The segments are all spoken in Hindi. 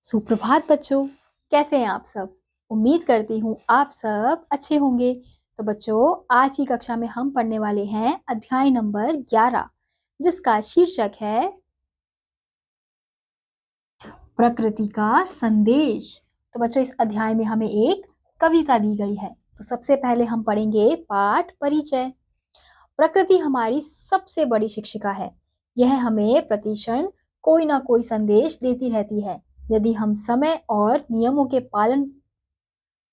सुप्रभात बच्चों, कैसे हैं आप सब? उम्मीद करती हूँ आप सब अच्छे होंगे। तो बच्चों, आज की कक्षा में हम पढ़ने वाले हैं अध्याय नंबर 11, जिसका शीर्षक है प्रकृति का संदेश। तो बच्चों, इस अध्याय में हमें एक कविता दी गई है। तो सबसे पहले हम पढ़ेंगे पाठ परिचय। प्रकृति हमारी सबसे बड़ी शिक्षिका है। यह हमें प्रतिक्षण कोई ना कोई संदेश देती रहती है। यदि हम समय और नियमों के पालन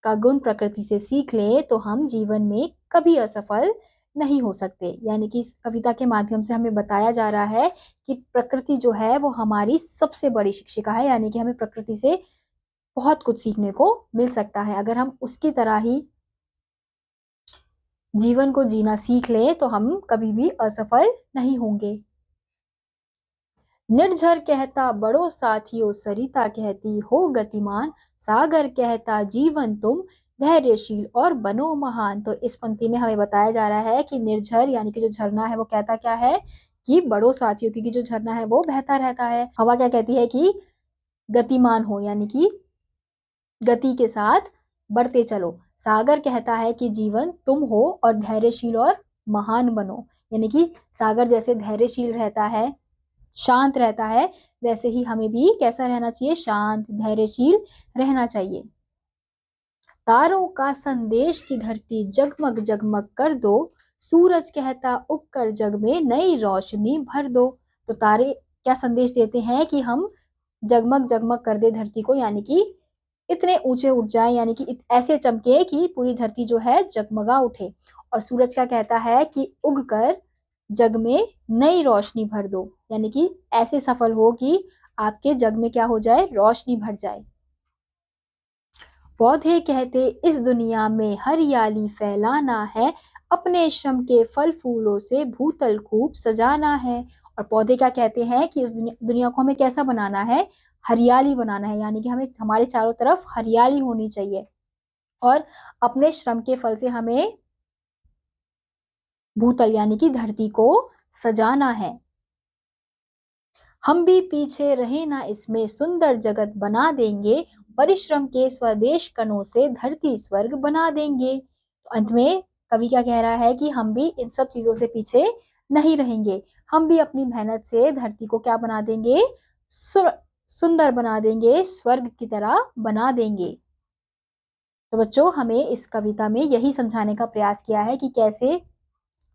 का गुण प्रकृति से सीख ले तो हम जीवन में कभी असफल नहीं हो सकते। यानी कि इस कविता के माध्यम से हमें बताया जा रहा है कि प्रकृति जो है वो हमारी सबसे बड़ी शिक्षिका है। यानी कि हमें प्रकृति से बहुत कुछ सीखने को मिल सकता है। अगर हम उसकी तरह ही जीवन को जीना सीख ले तो हम कभी भी असफल नहीं होंगे। निर्झर कहता बड़ो साथियों, सरिता कहती हो गतिमान, सागर कहता जीवन तुम धैर्यशील और बनो महान। तो इस पंक्ति में हमें बताया जा रहा है कि निर्झर यानी कि जो झरना है वो कहता क्या है कि बड़ो साथियों, क्योंकि जो झरना है वो बहता रहता है। हवा क्या कहती है कि गतिमान हो, यानी कि गति के साथ बढ़ते चलो। सागर कहता है कि जीवन तुम हो और धैर्यशील और महान बनो, यानी कि सागर जैसे धैर्यशील रहता है, शांत रहता है, वैसे ही हमें भी कैसा रहना चाहिए? शांत धैर्यशील रहना चाहिए। तारों का संदेश की धरती जगमग जगमग कर दो, सूरज कहता उगकर जग में नई रोशनी भर दो। तो तारे क्या संदेश देते हैं कि हम जगमग जगमग कर दे धरती को, यानी कि इतने ऊंचे उठ जाए, यानी कि ऐसे चमके कि पूरी धरती जो है जगमगा उठे। और सूरज क्या कहता है कि उगकर जग में नई रोशनी भर दो, यानी कि ऐसे सफल हो कि आपके जग में क्या हो जाए? रोशनी भर जाए। पौधे कहते इस दुनिया में हरियाली फैलाना है, अपने श्रम के फल फूलों से भूतल खूब सजाना है। और पौधे क्या कहते हैं कि उस दुनिया को हमें कैसा बनाना है? हरियाली बनाना है, यानी कि हमें हमारे चारों तरफ हरियाली होनी चाहिए और अपने श्रम के फल से हमें भूतल यानी कि धरती को सजाना है। हम भी पीछे रहे ना इसमें, सुंदर जगत बना देंगे, परिश्रम के स्वदेश कणों से धरती स्वर्ग बना देंगे। तो अंत में कवि क्या कह रहा है कि हम भी इन सब चीजों से पीछे नहीं रहेंगे, हम भी अपनी मेहनत से धरती को क्या बना देंगे? सुंदर बना देंगे, स्वर्ग की तरह बना देंगे। तो बच्चों, हमें इस कविता में यही समझाने का प्रयास किया है कि कैसे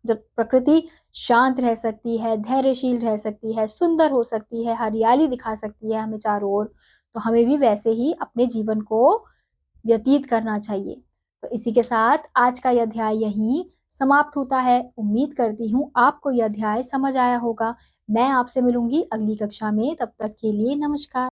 जब प्रकृति शांत रह सकती है, धैर्यशील रह सकती है, सुंदर हो सकती है, हरियाली दिखा सकती है हमें चारों ओर, तो हमें भी वैसे ही अपने जीवन को व्यतीत करना चाहिए। तो इसी के साथ आज का यह अध्याय यहीं समाप्त होता है। उम्मीद करती हूँ आपको यह अध्याय समझ आया होगा। मैं आपसे मिलूंगी अगली कक्षा में, तब तक के लिए नमस्कार।